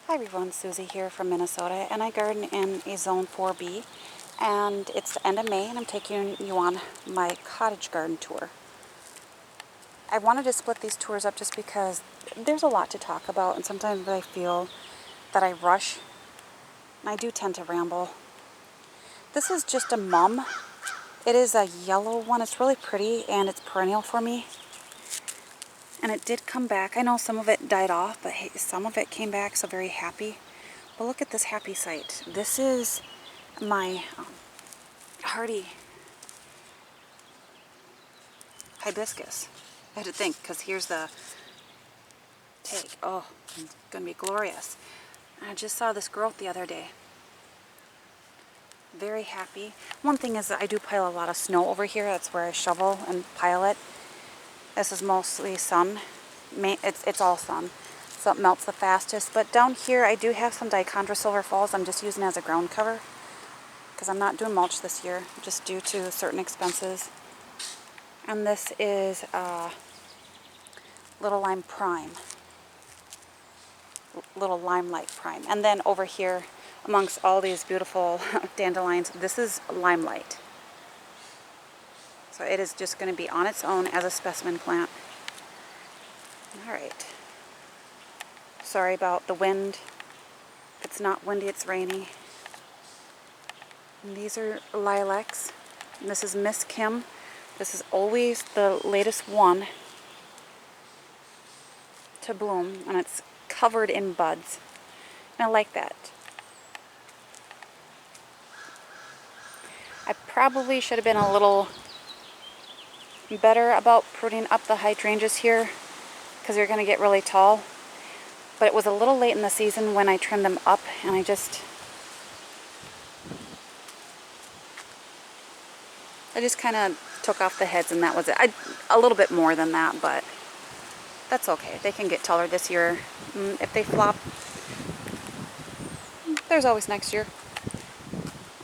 Hi everyone, Susie here from Minnesota, and I garden in a zone 4B, and it's the end of May and I'm taking you on my cottage garden tour. I wanted to split these tours up just because there's a lot to talk about, and sometimes I feel that I rush, and I do tend to ramble. This is just a mum. It is a yellow one. It's really pretty and it's perennial for me. And it did come back. I know some of it died off, but hey, some of it came back, so very happy. But look at this happy sight. This is my hardy hibiscus. I had to think, because here's the take. Oh, it's going to be glorious. And I just saw this growth the other day. Very happy. One thing is that I do pile a lot of snow over here. That's where I shovel and pile it. This is mostly sun. It's all sun, so it melts the fastest. But down here I do have some dichondra silver falls I'm just using as a ground cover, because I'm not doing mulch this year, just due to certain expenses. And this is Little Limelight Prime. And then over here, amongst all these beautiful dandelions, this is Limelight. So it is just going to be on its own as a specimen plant. Alright. Sorry about the wind. If it's not windy, it's rainy. And these are lilacs. And this is Miss Kim. This is always the latest one to bloom, and it's covered in buds. And I like that. I probably should have been a little better about pruning up the hydrangeas here, because they're going to get really tall. But it was a little late in the season when I trimmed them up, and I just kind of took off the heads, and that was it. A little bit more than that, but that's okay. They can get taller this year. If they flop, there's always next year.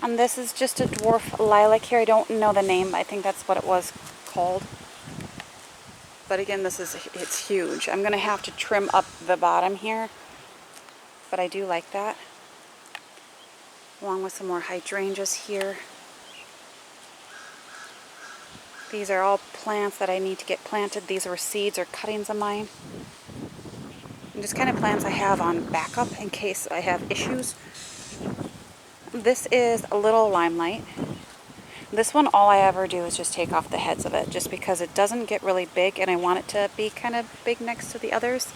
And this is just a dwarf lilac here. I don't know the name. I think that's what it was called. But again, it's huge. I'm going to have to trim up the bottom here, but I do like that. Along with some more hydrangeas here. These are all plants that I need to get planted. These were seeds or cuttings of mine. And just kind of plants I have on backup in case I have issues. This is a Little Limelight. This one, all I ever do is just take off the heads of it, just because it doesn't get really big and I want it to be kind of big next to the others.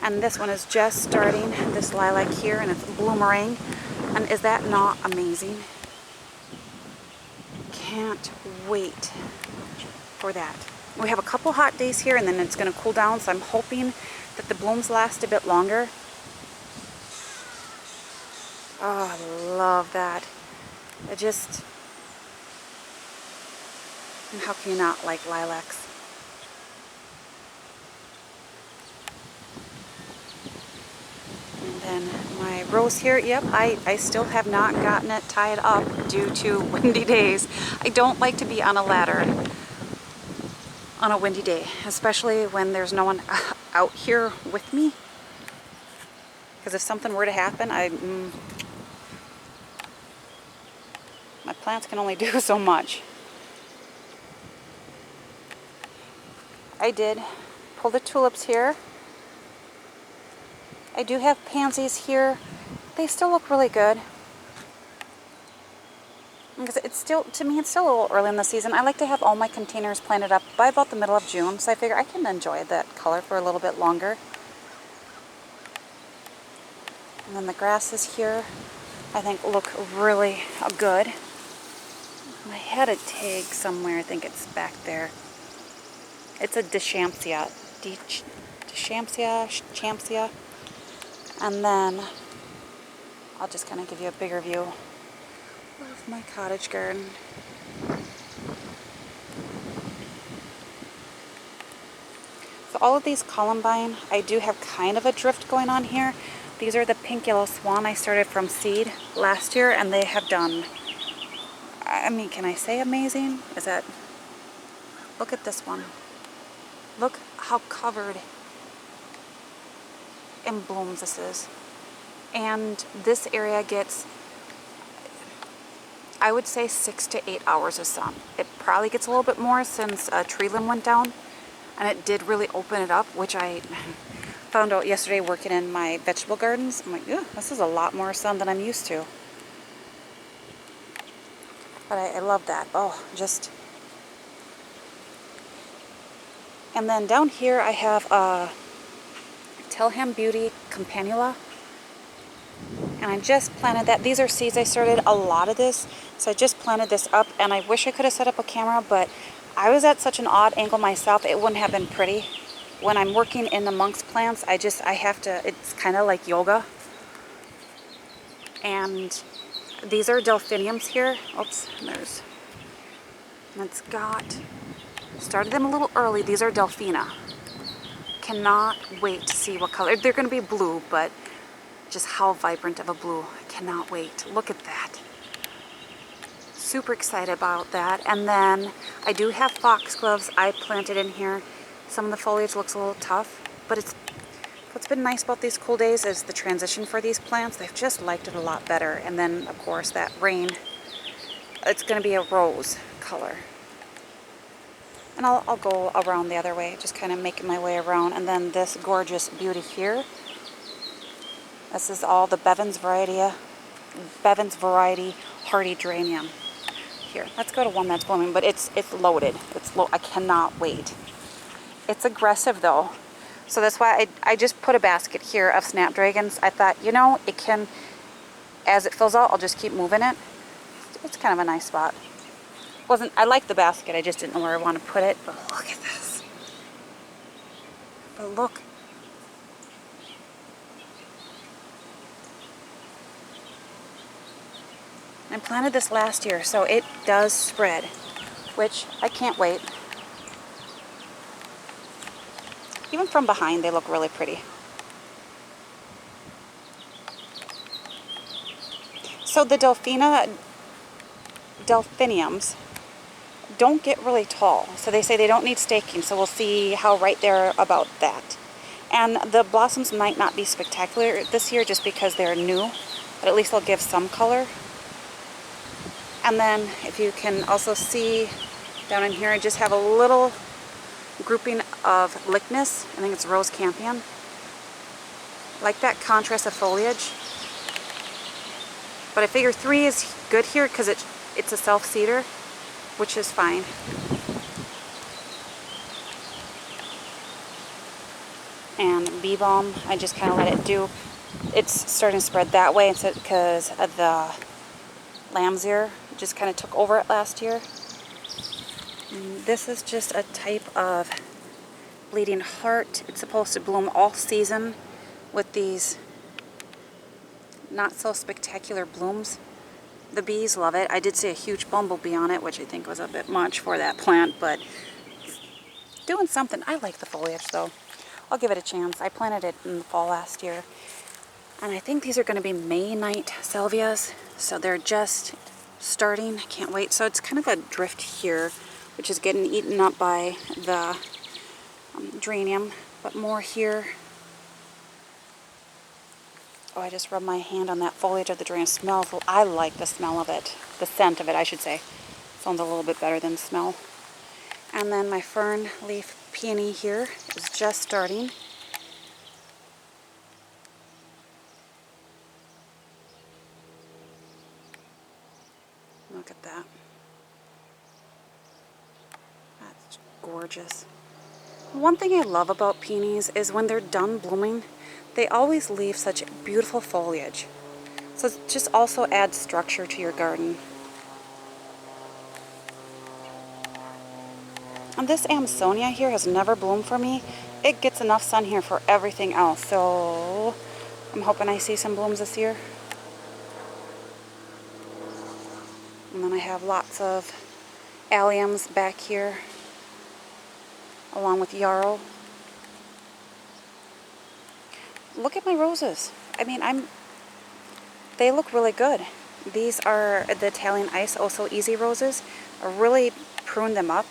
And this one is just starting, this lilac here, and it's bloomerang. And is that not amazing? Can't wait for that. We have a couple hot days here and then it's going to cool down, so I'm hoping that the blooms last a bit longer. Oh, I love that. And how can you not like lilacs? And then my rose here, yep, I still have not gotten it tied up due to windy days. I don't like to be on a ladder on a windy day, especially when there's no one out here with me. Because if something were to happen, my plants can only do so much. I did pull the tulips here. I do have pansies here. They still look really good. Because to me, it's still a little early in the season. I like to have all my containers planted up by about the middle of June, so I figure I can enjoy that color for a little bit longer. And then the grasses here, I think, look really good. I had a tag somewhere. I think it's back there. It's a Champsia. And then I'll just kind of give you a bigger view of my cottage garden. So all of these columbine, I do have kind of a drift going on here. These are the pink yellow swan I started from seed last year, and they have done, I mean, can I say amazing? Look at this one. Look how covered in blooms this is. And this area gets, I would say, 6 to 8 hours of sun. It probably gets a little bit more since a tree limb went down, and it did really open it up, which I found out yesterday working in my vegetable gardens. I'm like, yeah, this is a lot more sun than I'm used to. But I love that. Oh, just... And then down here I have a Telham Beauty Campanula. And I just planted that. These are seeds I started a lot of this. So I just planted this up, and I wish I could have set up a camera, but I was at such an odd angle myself, it wouldn't have been pretty. When I'm working in amongst plants, I have to, it's kind of like yoga. And these are delphiniums here. Oops, there's, and it's got, started them a little early. These are Delphina. Cannot wait to see what color. They're going to be blue, but just how vibrant of a blue. I cannot wait. Look at that. Super excited about that. And then I do have foxgloves I planted in here. Some of the foliage looks a little tough, but what's been nice about these cool days is the transition for these plants. They've just liked it a lot better. And then, of course, that rain, it's going to be a rose color. And I'll go around the other way, just kind of making my way around. And then this gorgeous beauty here. This is all the Bevan's variety hardy geranium. Here, let's go to one that's blooming, but it's loaded. I cannot wait. It's aggressive though. So that's why I just put a basket here of snapdragons. I thought, you know, it can, as it fills out, I'll just keep moving it. It's kind of a nice spot. I like the basket, I just didn't know where I want to put it. But look at this. But look. I planted this last year, so it does spread, which I can't wait. Even from behind, they look really pretty. So the delphiniums don't get really tall. So they say they don't need staking, so we'll see how right they're about that. And the blossoms might not be spectacular this year just because they're new, but at least they'll give some color. And then if you can also see down in here, I just have a little grouping of Lychnis. I think it's Rose Campion. Like that contrast of foliage. But I figure 3 is good here because it's a self-seeder, which is fine. And bee balm, I just kind of let it do. It's starting to spread that way because of the lamb's ear. Just kind of took over it last year. And this is just a type of bleeding heart. It's supposed to bloom all season with these not so spectacular blooms. The bees love it. I did see a huge bumblebee on it, which I think was a bit much for that plant, but doing something. I like the foliage though. I'll give it a chance. I planted it in the fall last year. And I think these are going to be May night salvias. So they're just starting. I can't wait. So it's kind of a drift here, which is getting eaten up by the geranium, but more here. Oh, I just rubbed my hand on that foliage of the geranium. Smells. I like the smell of it. The scent of it, I should say. Sounds a little bit better than smell. And then my fern leaf peony here is just starting. Look at that. That's gorgeous. One thing I love about peonies is when they're done blooming, they always leave such beautiful foliage. So it just also adds structure to your garden. And this Amsonia here has never bloomed for me. It gets enough sun here for everything else. So I'm hoping I see some blooms this year. And then I have lots of alliums back here, along with yarrow. Look at my roses. I mean, they look really good. These are the Italian Ice Oh So Easy roses. I really pruned them up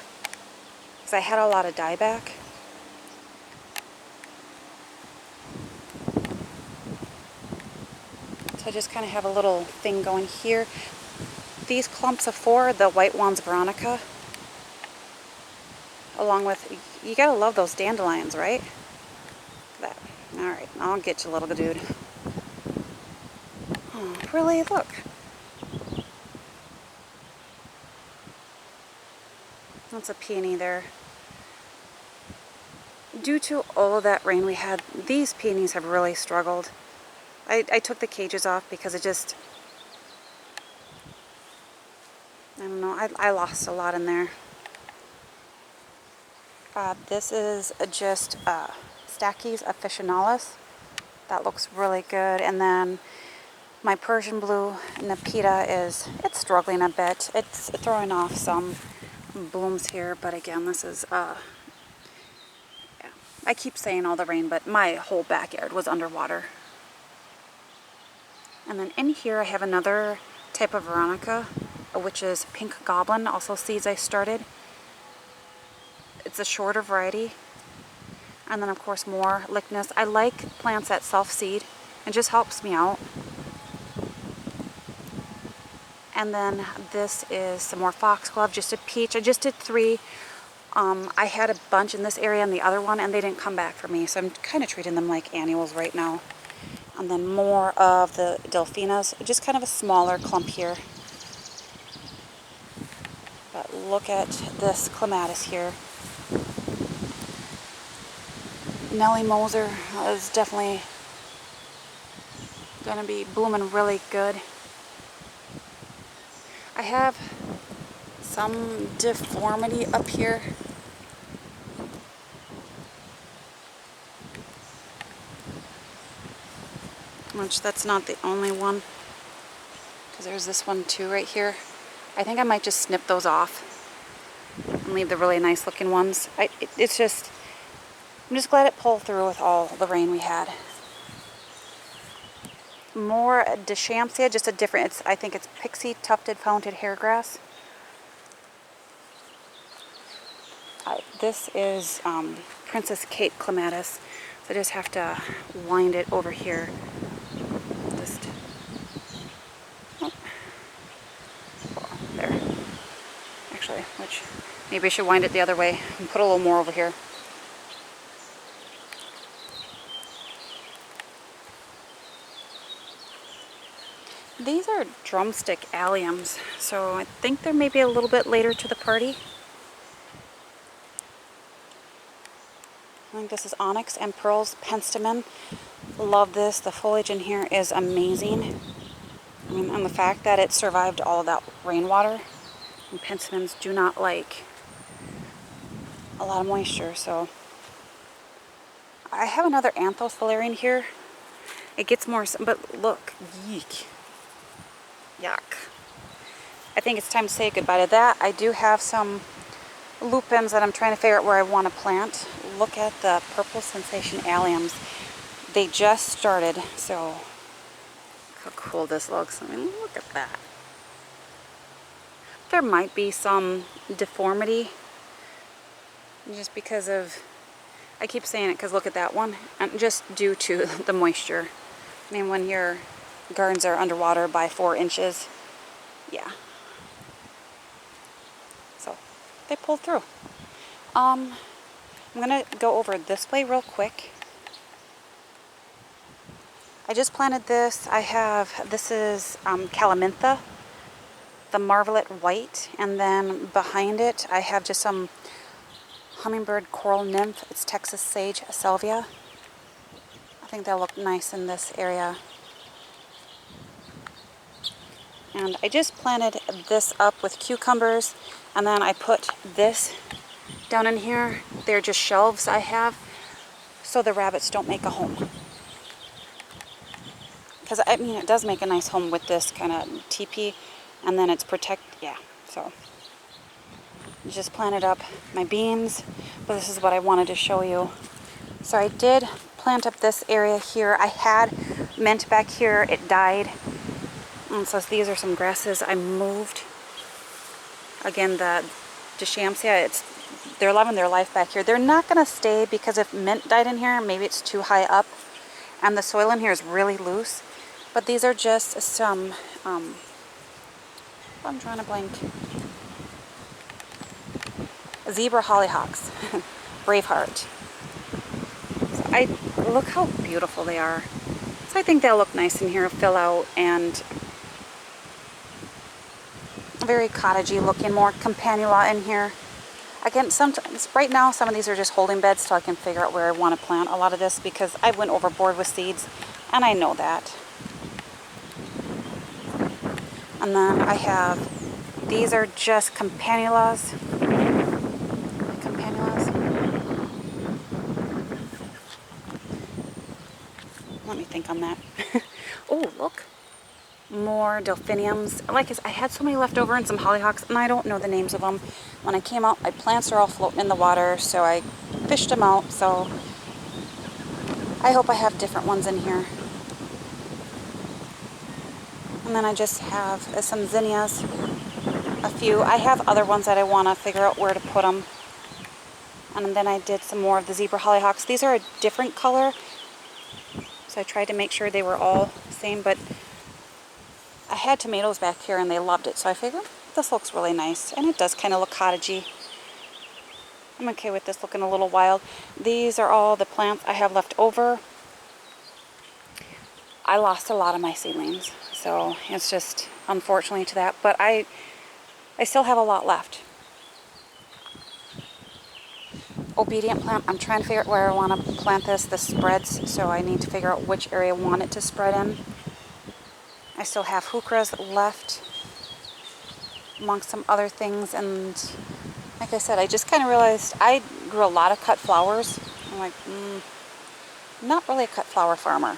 because I had a lot of dieback. I just kind of have a little thing going here. These clumps of 4, the white ones, Veronica, along with, you gotta love those dandelions, right? That. All right, I'll get you, little dude. Oh, really? Look. That's a peony there. Due to all of that rain we had, these peonies have really struggled. I took the cages off because it just, I don't know, I lost a lot in there. This is just Stachy's officinalis. That looks really good. And then my Persian blue Nepeta it's struggling a bit. It's throwing off some blooms here, but again, this is, yeah. I keep saying all the rain, but my whole backyard was underwater. And then in here I have another type of Veronica, which is Pink Goblin, also seeds I started. It's a shorter variety. And then of course more Lychnis. I like plants that self-seed. It just helps me out. And then this is some more foxglove, just a peach. I just did 3. I had a bunch in this area and the other one, and they didn't come back for me. So I'm kind of treating them like annuals right now. And then more of the Delphinas, just kind of a smaller clump here. But look at this clematis here. Nellie Moser is definitely going to be blooming really good. I have some deformity up here. Which that's not the only one, because there's this one too right here. I think I might just snip those off and leave the really nice looking ones. I'm just glad it pulled through with all the rain we had. More Deschampsia, just a different, I think it's Pixie Tufted Founted Hairgrass. This is Princess Kate Clematis. So I just have to wind it over here. There. Actually, which maybe I should wind it the other way and put a little more over here. These are drumstick alliums, so I think they're maybe a little bit later to the party. I think this is Onyx and Pearls Penstemon. Love this. The foliage in here is amazing. And the fact that it survived all of that rainwater. And penstemons do not like a lot of moisture, so. I have another Anthos valerian here. It gets more, but look, yeek. Yuck. I think it's time to say goodbye to that. I do have some lupins that I'm trying to figure out where I want to plant. Look at the Purple Sensation alliums. They just started, so how cool this looks. I mean, look at that. There might be some deformity just because of, I keep saying it because look at that one, and just due to the moisture. I mean, when your gardens are underwater by 4 inches, yeah. So they pulled through. I'm gonna go over this way real quick. I just planted this. This is Calamintha, the Marvelet White, and then behind it I have just some Hummingbird Coral Nymph. It's Texas Sage Salvia. I think they'll look nice in this area. And I just planted this up with cucumbers, and then I put this down in here. They're just shelves I have so the rabbits don't make a home. Because, I mean, it does make a nice home with this kind of teepee, and then it's yeah, so. Just planted up my beans, but this is what I wanted to show you. So I did plant up this area here. I had mint back here, it died. And so these are some grasses I moved. Again, the Deschampsia, they're loving their life back here. They're not gonna stay because if mint died in here, maybe it's too high up. And the soil in here is really loose. But these are just some, I'm trying to blank. Zebra hollyhocks. Braveheart. So look how beautiful they are. So I think they'll look nice in here, fill out, and very cottagey looking, more campanula in here. Again, sometimes, right now, some of these are just holding beds till I can figure out where I want to plant a lot of this because I went overboard with seeds, and I know that. And then I have, these are just campanulas. Let me think on that. Oh, look. More delphiniums. Like I had so many left over and some hollyhocks, and I don't know the names of them. When I came out, my plants are all floating in the water, so I fished them out. So I hope I have different ones in here. And then I just have some zinnias, a few. I have other ones that I want to figure out where to put them. And then I did some more of the zebra hollyhocks. These are a different color, so I tried to make sure they were all the same, but I had tomatoes back here and they loved it, so I figured this looks really nice, and it does kind of look cottagey. I'm okay with this looking a little wild. These are all the plants I have left over. I lost a lot of my seedlings, so it's just unfortunately to that, but I still have a lot left. Obedient plant, I'm trying to figure out where I want to plant this. This spreads, so I need to figure out which area I want it to spread in. I still have heucheras left amongst some other things, and like I said, I just kind of realized I grew a lot of cut flowers. I'm like, I'm not really a cut flower farmer.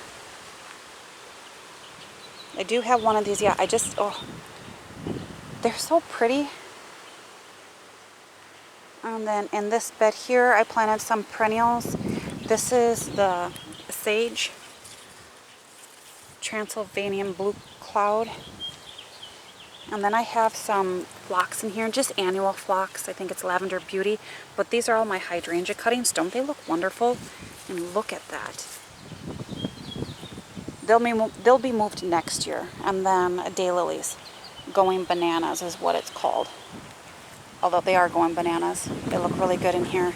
I do have one of these, yeah, they're so pretty. And then in this bed here, I planted some perennials. This is the sage, Transylvanian blue cloud. And then I have some phlox in here, just annual phlox. I think it's Lavender Beauty. But these are all my hydrangea cuttings. Don't they look wonderful? And look at that. They'll be moved next year. And then daylilies, going bananas is what it's called. Although they are going bananas. They look really good in here.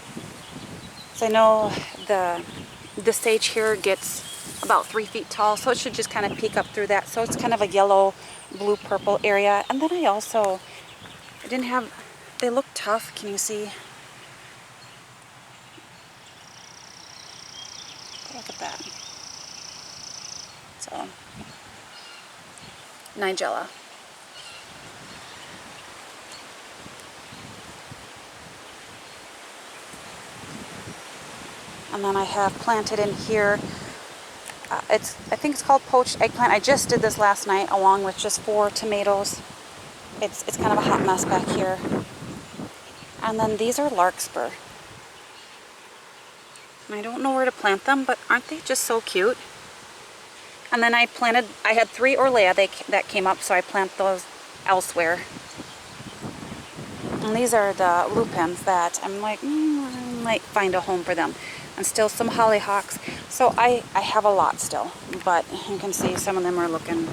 So I know the sage here gets about 3 feet tall, so it should just kind of peek up through that. So it's kind of a yellow, blue, purple area. And then they look tough. Can you see? Look at that. So, Nigella. And then I have planted in here, I think it's called poached eggplant. I just did this last night along with just 4 tomatoes. It's kind of a hot mess back here. And then these are larkspur. And I don't know where to plant them, but aren't they just so cute? And then I had 3 Orlea that came up, so I plant those elsewhere. And these are the lupins that I'm like, I might find a home for them. And still some hollyhocks. So I have a lot still, but you can see some of them are looking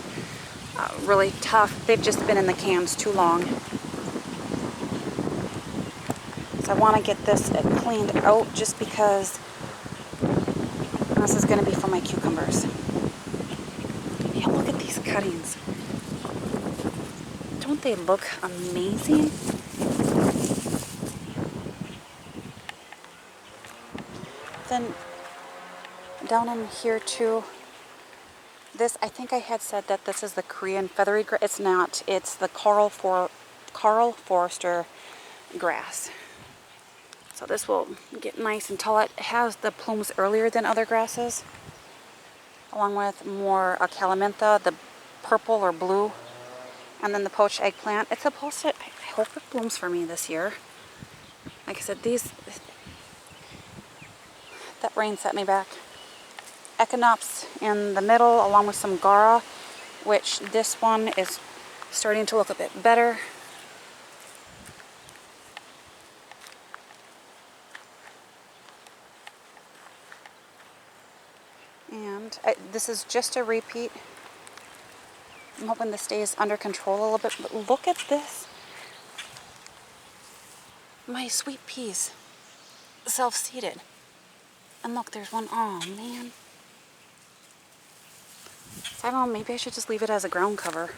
really tough. They've just been in the cans too long. So I want to get this cleaned out just because this is going to be for my cucumbers. Yeah, look at these cuttings. Don't they look amazing? Then down in here too, this, I think I had said that this is the Korean feathery grass. It's not. It's the Carl Forester grass. So this will get nice and tall. It has the plumes earlier than other grasses, along with more calamintha, the purple or blue, and then the poached eggplant. It's supposed to, I hope it blooms for me this year. Like I said, that rain set me back. Echinops in the middle, along with some Gara, which this one is starting to look a bit better. And this is just a repeat I'm hoping this stays under control a little bit, but look at this. My sweet peas, self-seeded. And look, there's one. Oh, man. So I don't know, maybe I should just leave it as a ground cover.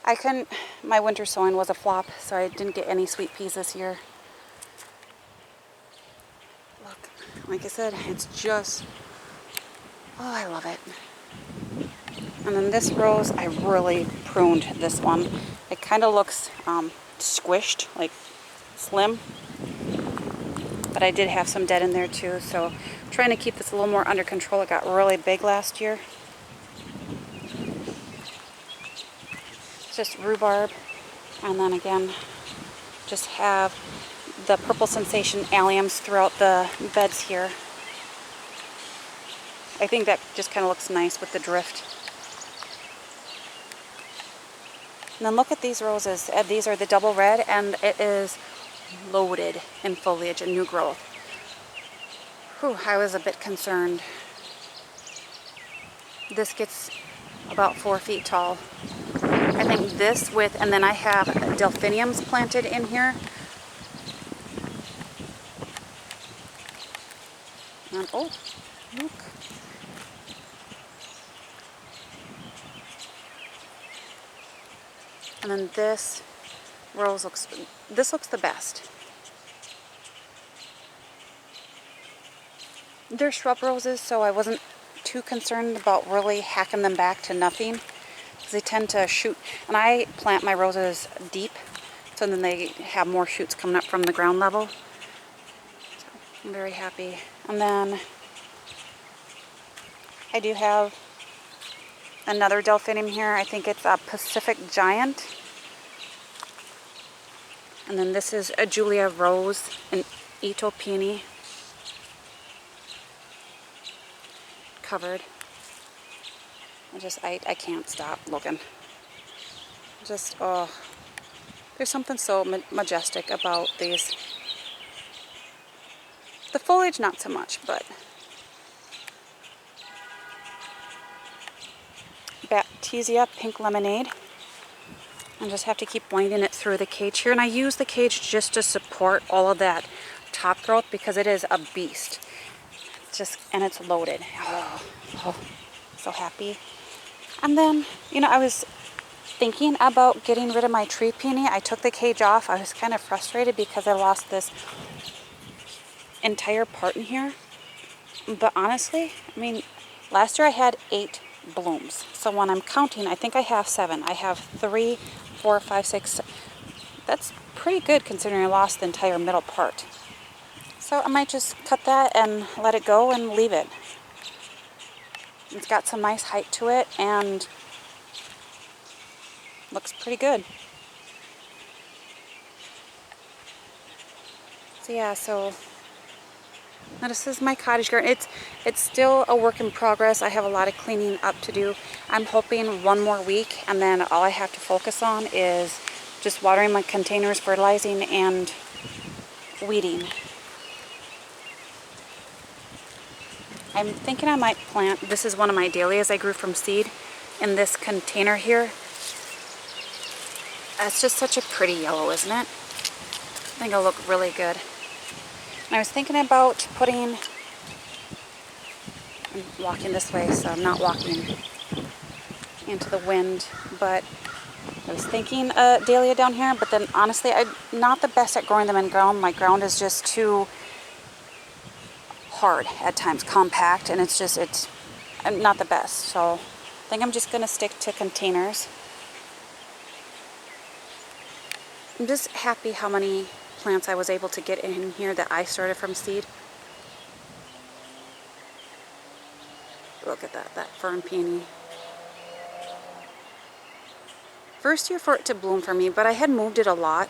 I couldn't, my winter sowing was a flop, so I didn't get any sweet peas this year. Look, like I said, it's just, oh, I love it. And then this rose, I really pruned this one. It kind of looks squished, like slim. But I did have some dead in there too, so I'm trying to keep this a little more under control. It got really big last year. It's just rhubarb. And then again, just have the purple sensation alliums throughout the beds here. I think that just kind of looks nice with the drift. And then look at these roses. These are the double red, and it is loaded in foliage and new growth. Whew, I was a bit concerned. This gets about 4 feet tall. I think this with, and then I have delphiniums planted in here. And oh, look. And then this rose looks, this looks the best. They're shrub roses, so I wasn't too concerned about really hacking them back to nothing, because they tend to shoot. And I plant my roses deep, so then they have more shoots coming up from the ground level. So I'm very happy. And then I do have another delphinium here. I think it's a Pacific Giant. And then this is a Julia Rose, an Ito peony. Covered. I can't stop looking. Just, oh, there's something so majestic about these. The foliage, not so much, but Baptisia Pink Lemonade. I just have to keep winding it through the cage here. And I use the cage just to support all of that top growth because it is a beast. And it's loaded. Oh, so happy. And then, you know, I was thinking about getting rid of my tree peony. I took the cage off. I was kind of frustrated because I lost this entire part in here. But honestly, I mean, last year I had 8 blooms. So when I'm counting, I think I have 7. I have 3, 4, 5, 6. That's pretty good considering I lost the entire middle part. So I might just cut that and let it go and leave it. It's got some nice height to it and looks pretty good. So yeah, so now this is my cottage garden. It's still a work in progress. I have a lot of cleaning up to do. I'm hoping 1 more week, and then all I have to focus on is just watering my containers, fertilizing, and weeding. I'm thinking I might plant, this is one of my dahlias I grew from seed in this container here. It's just such a pretty yellow, isn't it? I think it'll look really good. And I was thinking about putting, I'm walking this way, so I'm not walking into the wind, but I was thinking a dahlia down here, but then honestly, I'm not the best at growing them in ground. My ground is just too hard at times, compact, and it's not the best. So I think I'm just going to stick to containers. I'm just happy how many plants I was able to get in here that I started from seed. Look at that fern peony. First year for it to bloom for me, but I had moved it a lot.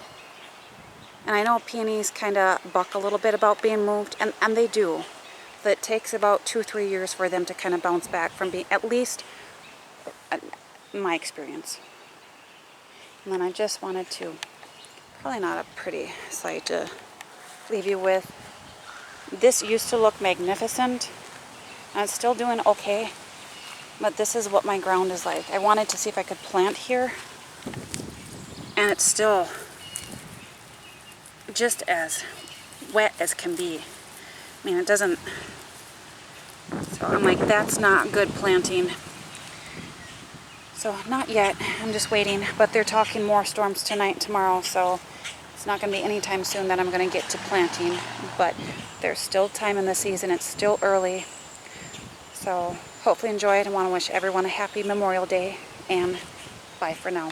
And I know peonies kind of buck a little bit about being moved, and they do. But it takes about 2-3 years for them to kind of bounce back from being, at least in my experience. And then I just wanted to, probably not a pretty sight to leave you with. This used to look magnificent, And it's still doing okay. But this is what my ground is like. I wanted to see if I could plant here. And it's still just as wet as can be. I mean, it doesn't... So I'm like, that's not good planting. So not yet. I'm just waiting. But they're talking more storms tonight and tomorrow. So it's not going to be anytime soon that I'm going to get to planting. But there's still time in the season. It's still early. So hopefully enjoy it. I want to wish everyone a happy Memorial Day. And bye for now.